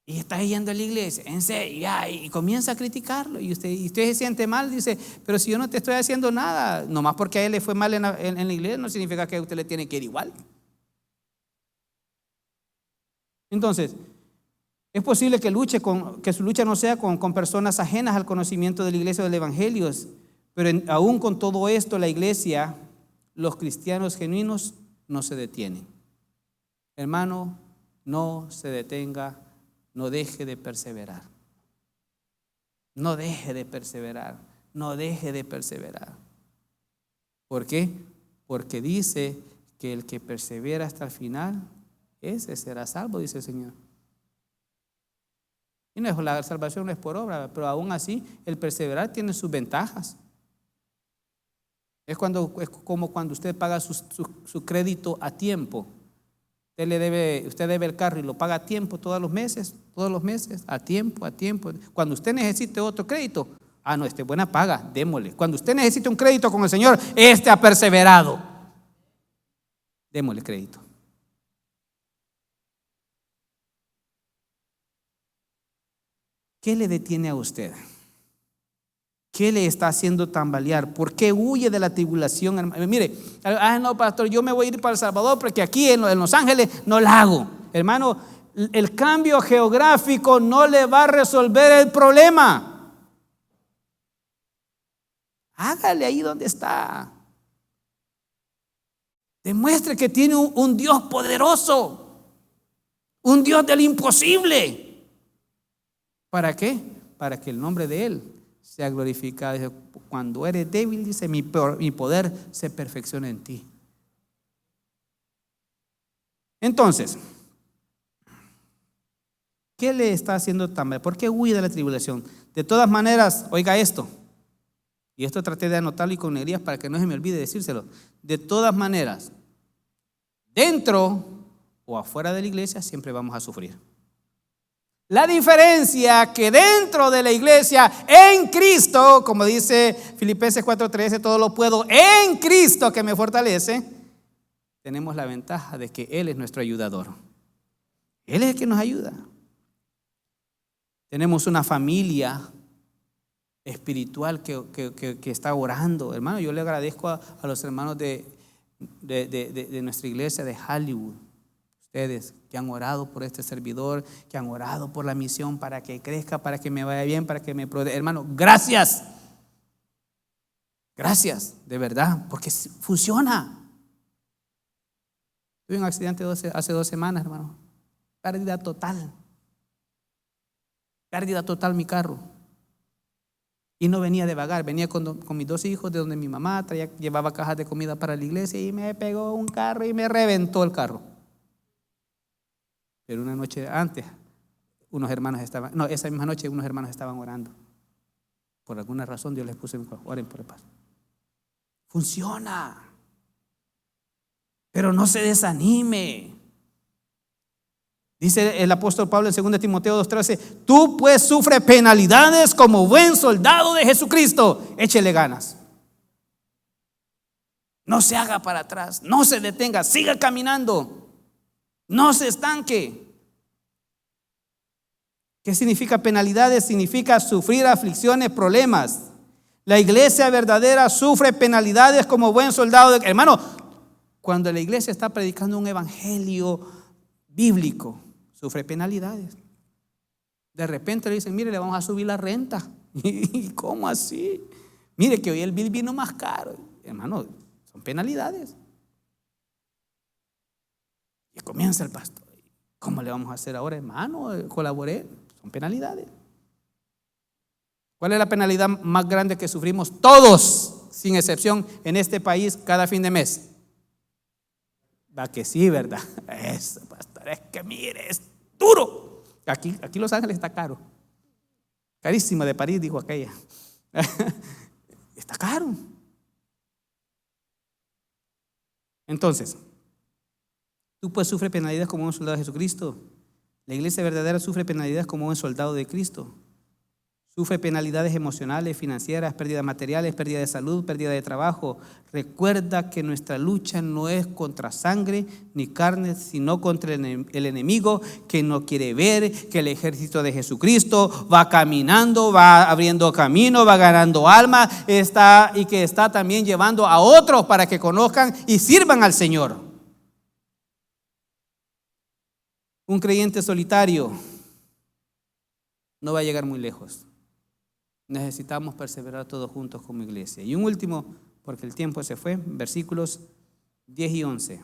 Y está yendo a la iglesia, en serio, y comienza a criticarlo. Y usted se siente mal, dice, pero si yo no te estoy haciendo nada, nomás porque a él le fue mal en la iglesia, no significa que a usted le tiene que ir igual. Entonces, es posible que su lucha no sea con personas ajenas al conocimiento de la iglesia o del evangelio, pero aún con todo esto, la iglesia, los cristianos genuinos, no se detienen. Hermano, no se detenga. No deje de perseverar. No deje de perseverar. No deje de perseverar. ¿Por qué? Porque dice que el que persevera hasta el final, ese será salvo, dice el Señor. Y la salvación no es por obra, pero aún así el perseverar tiene sus ventajas. Es como cuando usted paga su crédito a tiempo. Usted debe el carro y lo paga a tiempo todos los meses, a tiempo. Cuando usted necesite otro crédito, no, este es buena paga, démosle. Cuando usted necesite un crédito con el Señor, ha perseverado, démosle crédito. ¿Qué le detiene a usted? ¿Qué le está haciendo tambalear? ¿Por qué huye de la tribulación? Mire, no, pastor, yo me voy a ir para El Salvador porque aquí en Los Ángeles no la hago. Hermano, el cambio geográfico no le va a resolver el problema. Hágale ahí donde está. Demuestre que tiene un Dios poderoso, un Dios del imposible. ¿Para qué? Para que el nombre de Él sea glorificado. Dice, cuando eres débil, dice, mi poder se perfecciona en ti. Entonces, ¿qué le está haciendo tan mal? ¿Por qué huye de la tribulación? De todas maneras, oiga esto, y esto traté de anotarlo y con alegrías para que no se me olvide decírselo. De todas maneras, dentro o afuera de la iglesia siempre vamos a sufrir. La diferencia que dentro de la iglesia, en Cristo, como dice Filipenses 4:13, todo lo puedo en Cristo que me fortalece, tenemos la ventaja de que Él es nuestro ayudador. Él es el que nos ayuda. Tenemos una familia espiritual que está orando. Hermano, yo le agradezco a los hermanos de nuestra iglesia de Hollywood. Ustedes que han orado por este servidor, que han orado por la misión para que crezca, para que me vaya bien, para que me proteja. Hermano, gracias. Gracias, de verdad, porque funciona. Tuve un accidente hace 2 semanas, hermano. Pérdida total. Pérdida total mi carro. Y no venía de vagar, venía con mis 2 hijos de donde mi mamá llevaba cajas de comida para la iglesia y me pegó un carro y me reventó el carro. Pero una noche antes, esa misma noche unos hermanos estaban orando. Por alguna razón Dios les puso, oren por el paso. Funciona. Pero no se desanime. Dice el apóstol Pablo en 2 Timoteo 2:13, tú pues sufre penalidades como buen soldado de Jesucristo. Échele ganas. No se haga para atrás, no se detenga, siga caminando. No se estanque. ¿Qué significa penalidades? Significa sufrir aflicciones, problemas. La iglesia verdadera sufre penalidades como buen soldado. Hermano, cuando la iglesia está predicando un evangelio bíblico, sufre penalidades. De repente le dicen, mire, le vamos a subir la renta. ¿Y cómo así? Mire que hoy el bill vino más caro. Hermano, son penalidades. Y comienza el pastor. ¿Cómo le vamos a hacer ahora, hermano? Colaboré. Son penalidades. ¿Cuál es la penalidad más grande que sufrimos todos, sin excepción, en este país cada fin de mes? Va que sí, ¿verdad? Eso, pastor, es que mire, es duro. Aquí Los Ángeles está caro. Carísimo de París, dijo aquella. Está caro. Entonces, tú pues sufres penalidades como un soldado de Jesucristo. La iglesia verdadera sufre penalidades como un soldado de Cristo. Sufre penalidades emocionales, financieras, pérdidas materiales, pérdida de salud, pérdida de trabajo. Recuerda que nuestra lucha no es contra sangre ni carne, sino contra el enemigo que no quiere ver que el ejército de Jesucristo va caminando, va abriendo camino, va ganando alma, y que está también llevando a otros para que conozcan y sirvan al Señor. Un creyente solitario no va a llegar muy lejos. Necesitamos perseverar todos juntos como iglesia. Y un último, porque el tiempo se fue, versículos 10 y 11.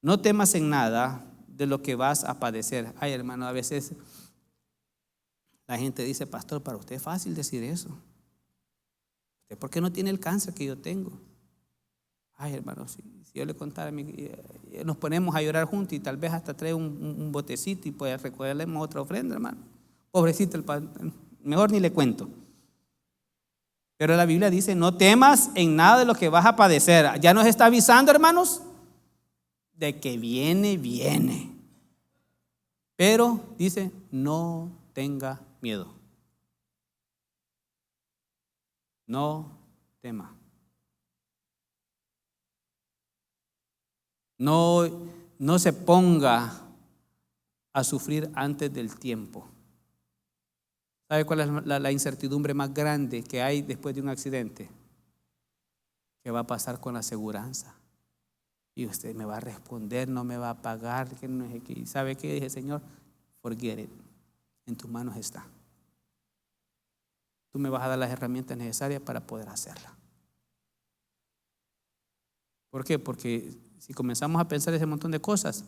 No temas en nada de lo que vas a padecer. Ay, hermano, a veces la gente dice, pastor, para usted es fácil decir eso. ¿Usted por qué no tiene el cáncer que yo tengo? Ay, hermano, si yo le contara, nos ponemos a llorar juntos y tal vez hasta trae un botecito y pues recogerle otra ofrenda, hermano. Pobrecito el padre. Mejor ni le cuento. Pero la Biblia dice, no temas en nada de lo que vas a padecer. Ya nos está avisando, hermanos, de que viene. Pero dice, no tenga miedo. No tema. No se ponga a sufrir antes del tiempo. ¿Sabe cuál es la incertidumbre más grande que hay después de un accidente? ¿Qué va a pasar con la aseguranza? Y usted me va a responder, no me va a pagar. ¿Sabe qué? Dije, Señor, forget it. En tus manos está. Tú me vas a dar las herramientas necesarias para poder hacerla. ¿Por qué? Porque si comenzamos a pensar ese montón de cosas,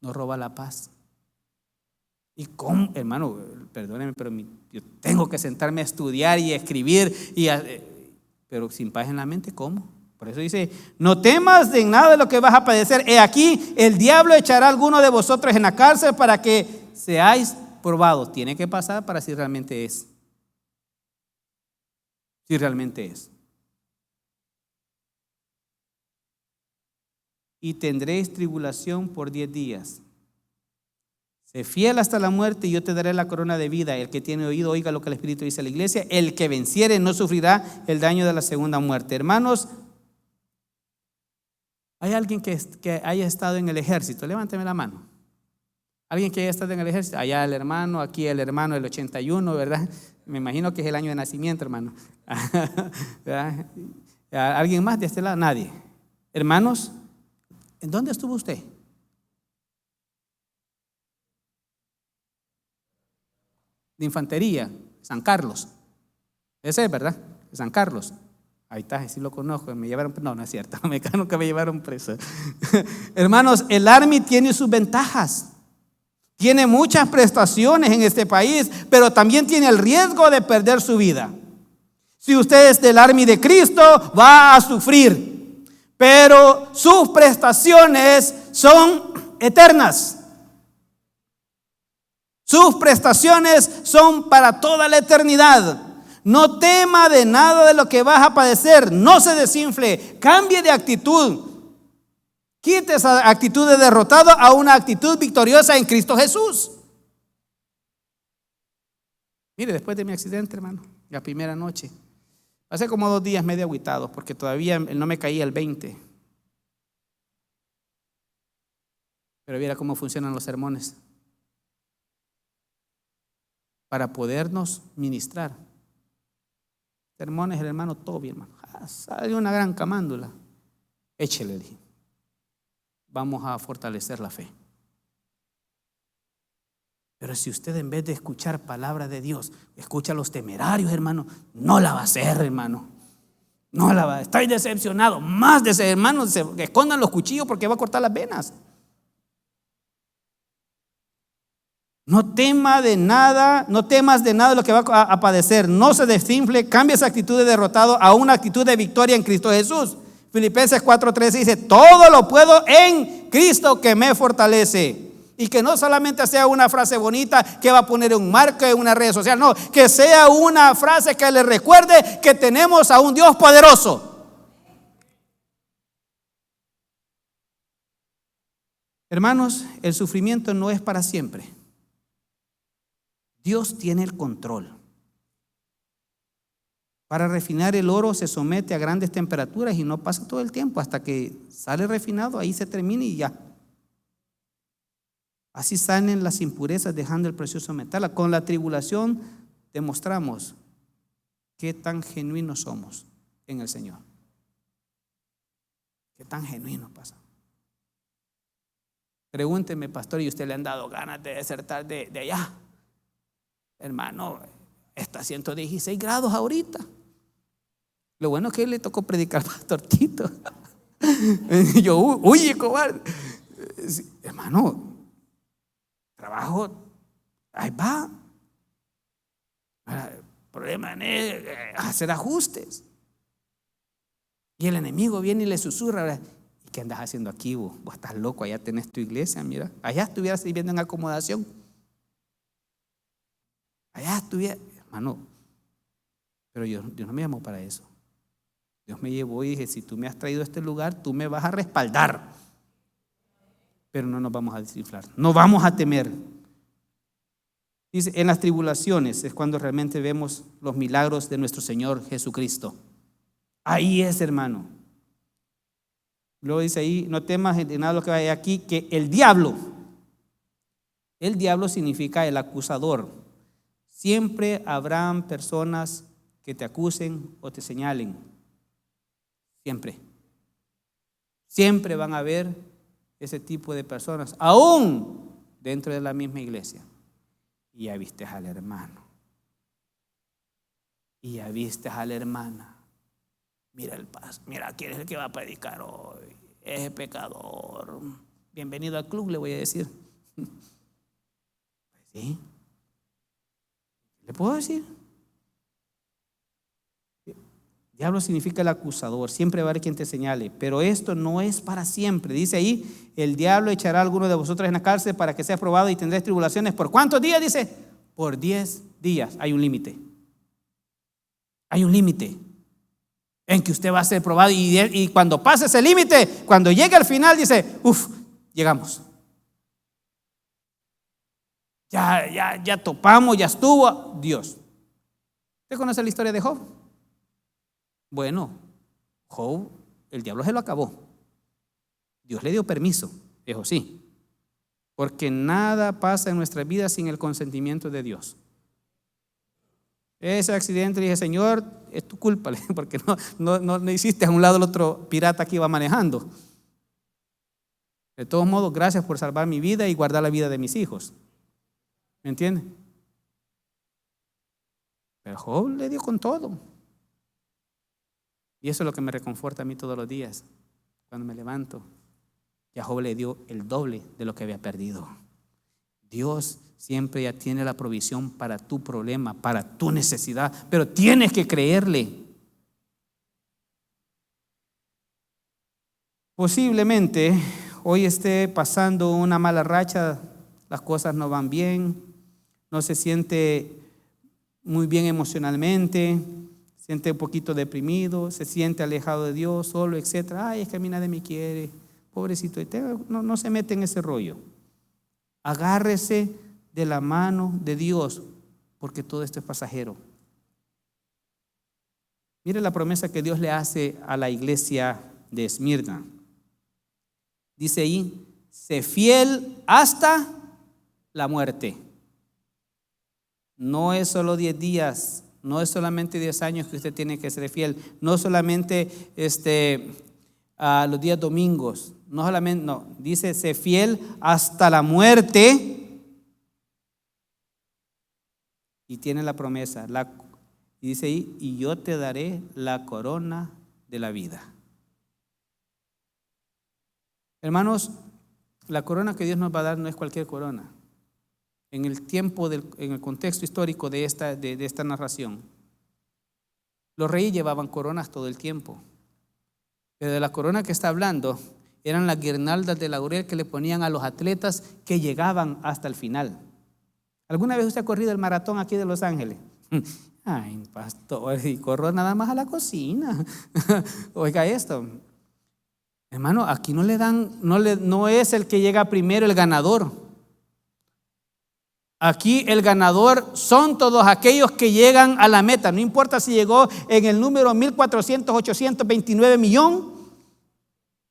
nos roba la paz. ¿Y cómo, hermano? Perdóneme, pero yo tengo que sentarme a estudiar y a escribir, pero sin paz en la mente, ¿cómo? Por eso dice, no temas de nada de lo que vas a padecer. He aquí, el diablo echará a alguno de vosotros en la cárcel para que seáis probados. Tiene que pasar para si realmente es. Si realmente es. Y tendréis tribulación por 10 días. Sé fiel hasta la muerte y yo te daré la corona de vida. El que tiene oído, oiga lo que el Espíritu dice a la iglesia. El que venciere no sufrirá el daño de la segunda muerte. Hermanos, ¿hay alguien que haya estado en el ejército? Levánteme la mano. ¿Alguien que haya estado en el ejército? Allá el hermano, aquí el hermano del 81, ¿verdad? Me imagino que es el año de nacimiento, hermano. ¿Verdad? ¿Alguien más de este lado? Nadie. Hermanos, ¿en dónde estuvo usted? de infantería, San Carlos. Ese es, ¿verdad? San Carlos. Ahí está, sí lo conozco, me llevaron, no es cierto, nunca me llevaron preso. Hermanos, el Army tiene sus ventajas. Tiene muchas prestaciones en este país, pero también tiene el riesgo de perder su vida. Si usted es del Army de Cristo, va a sufrir, pero sus prestaciones son eternas. Sus prestaciones son para toda la eternidad. No tema de nada de lo que vas a padecer. No se desinfle. Cambie de actitud. Quite esa actitud de derrotado a una actitud victoriosa en Cristo Jesús. Mire, después de mi accidente, hermano, la primera noche, pasé como 2 días medio agüitado porque todavía no me caía el 20. Pero viera cómo funcionan los sermones para podernos ministrar. Sermones, el hermano Toby, hermano. Sale una gran camándula. Échele, dije. Vamos a fortalecer la fe. Pero si usted en vez de escuchar palabra de Dios, escucha a los temerarios, hermano, no la va a hacer, hermano. No la va a hacer. Estoy decepcionado. Más de ese, hermano, que escondan los cuchillos porque va a cortar las venas. No temas de nada de lo que va a padecer. No se desinfle, cambia esa actitud de derrotado a una actitud de victoria en Cristo Jesús. Filipenses 4:13 dice: todo lo puedo en Cristo que me fortalece. Y que no solamente sea una frase bonita que va a poner un marco en una red social, no, que sea una frase que le recuerde que tenemos a un Dios poderoso. Hermanos, el sufrimiento no es para siempre. Dios tiene el control. Para refinar el oro se somete a grandes temperaturas y no pasa todo el tiempo hasta que sale refinado, ahí se termina y ya. Así salen las impurezas dejando el precioso metal. Con la tribulación demostramos qué tan genuinos somos en el Señor. Qué tan genuinos pasa. Pregúnteme, pastor, ¿y usted le han dado ganas de desertar de allá? Hermano, está a 116 grados ahorita. Lo bueno es que le tocó predicar al pastor Tito. Yo, huye, cobarde. Hermano, trabajo, ahí va. El problema es hacer ajustes. Y el enemigo viene y le susurra: ¿y qué andas haciendo aquí vos? Vos estás loco, allá tenés tu iglesia, mira. Allá estuvieras viviendo en acomodación. Allá estuviera, hermano. Pero Dios no me llamó para eso. Dios me llevó y dije: si tú me has traído a este lugar, tú me vas a respaldar. Pero no nos vamos a desinflar, no vamos a temer. Dice, en las tribulaciones es cuando realmente vemos los milagros de nuestro Señor Jesucristo. Ahí es, hermano. Luego dice ahí: no temas de nada de lo que hay aquí, que el diablo significa el acusador. Siempre habrán personas que te acusen o te señalen. Siempre van a haber ese tipo de personas, aún dentro de la misma iglesia. Y ya viste al hermano. Y ya viste a la hermana. Mira el paso. Mira quién es el que va a predicar hoy. Es pecador. Bienvenido al club, le voy a decir. ¿Sí? ¿Le puedo decir? Diablo significa el acusador. Siempre va a haber quien te señale. Pero esto no es para siempre. Dice ahí: el diablo echará a alguno de vosotros en la cárcel para que sea probado y tendréis tribulaciones. ¿Por cuántos días? Dice: por 10 días. Hay un límite. Hay un límite en que usted va a ser probado. Y cuando pase ese límite, cuando llegue al final, dice: llegamos. Ya topamos, ya estuvo. Dios. ¿Usted conoce la historia de Job? Bueno, Job, el diablo se lo acabó. Dios le dio permiso, eso sí. Porque nada pasa en nuestra vida sin el consentimiento de Dios. Ese accidente, dije: Señor, es tu culpa, porque no hiciste a un lado el otro pirata que iba manejando. De todos modos, gracias por salvar mi vida y guardar la vida de mis hijos. ¿Me entiende? Pero Job le dio con todo. Y eso es lo que me reconforta a mí todos los días. Cuando me levanto, ya Job le dio el doble de lo que había perdido. Dios siempre ya tiene la provisión para tu problema, para tu necesidad, pero tienes que creerle. Posiblemente hoy esté pasando una mala racha, las cosas no van bien, no se siente muy bien emocionalmente, se siente un poquito deprimido, se siente alejado de Dios, solo, etc. Ay, es que a mí nadie me quiere, pobrecito. No se mete en ese rollo. Agárrese de la mano de Dios, porque todo esto es pasajero. Mire la promesa que Dios le hace a la iglesia de Esmirna. Dice ahí, sé fiel hasta la muerte. No es solo 10 días, no es solamente 10 años que usted tiene que ser fiel, no solamente los días domingos, no, dice sé fiel hasta la muerte. Y tiene la promesa, y dice ahí, y yo te daré la corona de la vida. Hermanos, la corona que Dios nos va a dar no es cualquier corona. En el tiempo, en el contexto histórico de esta narración, los reyes llevaban coronas todo el tiempo. Pero de la corona que está hablando eran las guirnaldas de laurel que le ponían a los atletas que llegaban hasta el final. ¿Alguna vez usted ha corrido el maratón aquí de Los Ángeles? Ay, pastor, y corro nada más a la cocina. Oiga esto. Hermano, aquí no es el que llega primero el ganador. Aquí el ganador son todos aquellos que llegan a la meta. No importa si llegó en el número 1400-829 millón,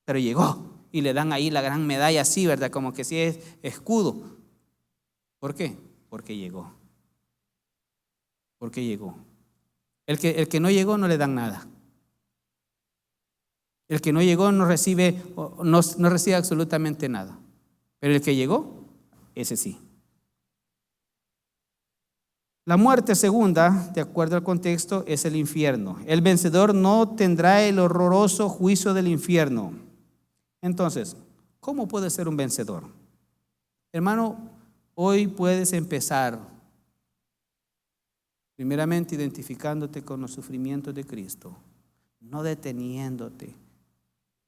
pero llegó. Y le dan ahí la gran medalla así, ¿verdad? Como que sí es escudo. ¿Por qué? Porque llegó. Porque llegó. El que no llegó no le dan nada. El que no llegó no recibe absolutamente nada. Pero el que llegó, ese sí. La muerte segunda, de acuerdo al contexto, es el infierno. El vencedor no tendrá el horroroso juicio del infierno. Entonces, ¿cómo puede ser un vencedor? Hermano, hoy puedes empezar primeramente identificándote con los sufrimientos de Cristo, no deteniéndote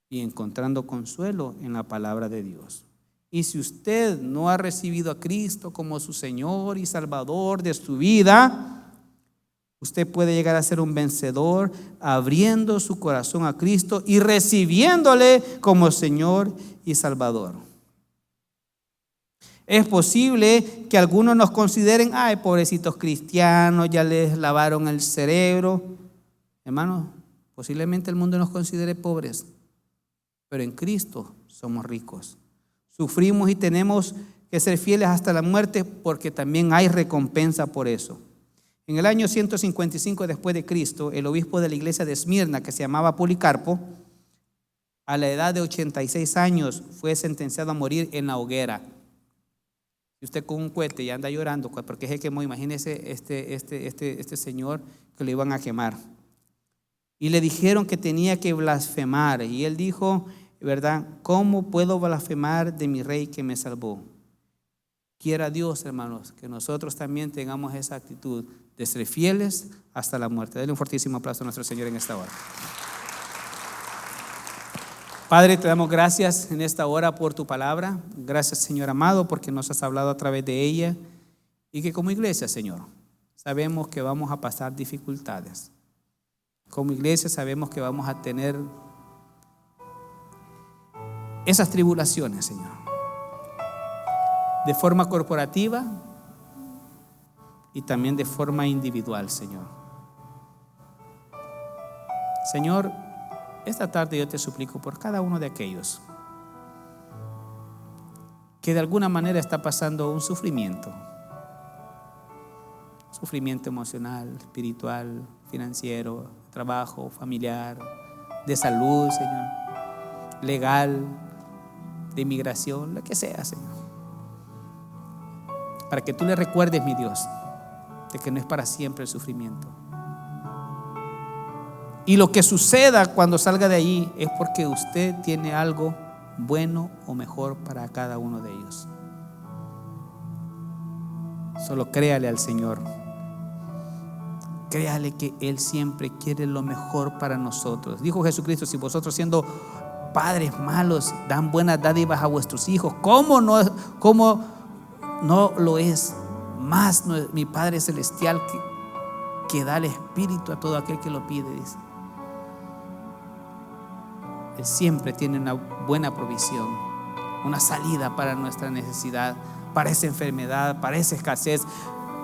y encontrando consuelo en la palabra de Dios. Y si usted no ha recibido a Cristo como su Señor y Salvador de su vida, usted puede llegar a ser un vencedor abriendo su corazón a Cristo y recibiéndole como Señor y Salvador. Es posible que algunos nos consideren, ay, pobrecitos cristianos, ya les lavaron el cerebro. Hermanos, posiblemente el mundo nos considere pobres, pero en Cristo somos ricos. Sufrimos y tenemos que ser fieles hasta la muerte porque también hay recompensa por eso. En el año 155 después de Cristo, el obispo de la iglesia de Esmirna, que se llamaba Policarpo, a la edad de 86 años fue sentenciado a morir en la hoguera. Si usted con un cohete ya anda llorando porque se quemó, imagínese este señor que lo iban a quemar. Y le dijeron que tenía que blasfemar. Y él dijo, ¿verdad? ¿Cómo puedo blasfemar de mi rey que me salvó? Quiera Dios, hermanos, que nosotros también tengamos esa actitud de ser fieles hasta la muerte. Denle un fortísimo aplauso a nuestro Señor en esta hora. Padre, te damos gracias en esta hora por tu palabra. Gracias, Señor amado, porque nos has hablado a través de ella. Y que como iglesia, Señor, sabemos que vamos a pasar dificultades. Como iglesia sabemos que vamos a tener esas tribulaciones, Señor, de forma corporativa y también de forma individual, Señor. Señor, esta tarde yo te suplico por cada uno de aquellos que de alguna manera está pasando un sufrimiento emocional, espiritual, financiero, trabajo, familiar, de salud, Señor, legal, de inmigración, lo que sea, Señor. Para que tú le recuerdes, mi Dios, de que no es para siempre el sufrimiento. Y lo que suceda cuando salga de allí es porque usted tiene algo bueno o mejor para cada uno de ellos. Solo créale al Señor. Créale que Él siempre quiere lo mejor para nosotros. Dijo Jesucristo: si vosotros, siendo padres malos, dan buenas dádivas a vuestros hijos, ¿cómo no lo es más mi Padre Celestial que da el Espíritu a todo aquel que lo pide? Dice. Él siempre tiene una buena provisión, una salida para nuestra necesidad, para esa enfermedad, para esa escasez.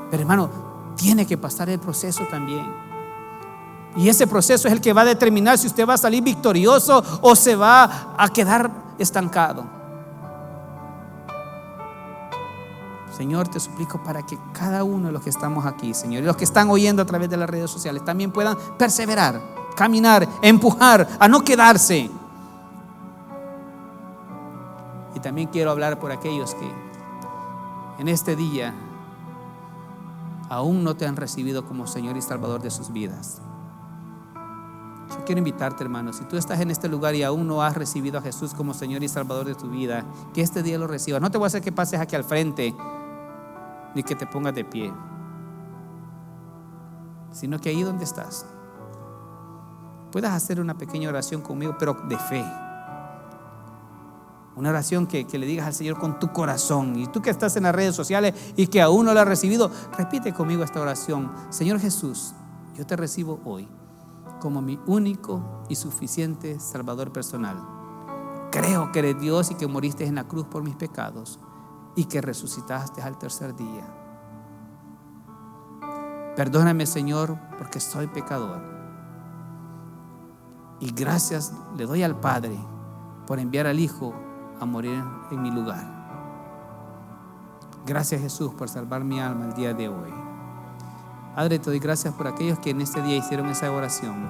Pero hermano, tiene que pasar el proceso también. Y ese proceso es el que va a determinar si usted va a salir victorioso o se va a quedar estancado. Señor, te suplico para que cada uno de los que estamos aquí, Señor, y los que están oyendo a través de las redes sociales, también puedan perseverar, caminar, empujar, a no quedarse. Y también quiero hablar por aquellos que en este día aún no te han recibido como Señor y Salvador de sus vidas. Yo quiero invitarte, hermano, si tú estás en este lugar y aún no has recibido a Jesús como Señor y Salvador de tu vida, que este día lo recibas. No te voy a hacer que pases aquí al frente ni que te pongas de pie, sino que ahí donde estás puedas hacer una pequeña oración conmigo, pero de fe. Una oración que le digas al Señor con tu corazón. Y tú que estás en las redes sociales y que aún no la has recibido, repite conmigo esta oración: Señor Jesús, yo te recibo hoy como mi único y suficiente Salvador personal. Creo que eres Dios y que moriste en la cruz por mis pecados y que resucitaste al tercer día. Perdóname, Señor, porque soy pecador. Y gracias le doy al Padre por enviar al Hijo a morir en mi lugar. Gracias, Jesús, por salvar mi alma el día de hoy. Padre, te doy gracias por aquellos que en este día hicieron esa oración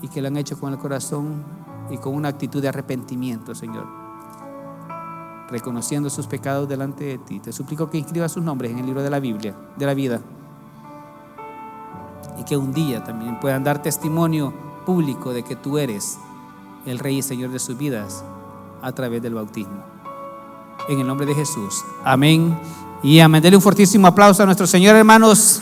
y que lo han hecho con el corazón y con una actitud de arrepentimiento, Señor, reconociendo sus pecados delante de ti. Te suplico que inscribas sus nombres en el libro de la Biblia, de la vida, y que un día también puedan dar testimonio público de que tú eres el Rey y Señor de sus vidas a través del bautismo. En el nombre de Jesús, amén y amén. Denle un fortísimo aplauso a nuestro Señor, hermanos.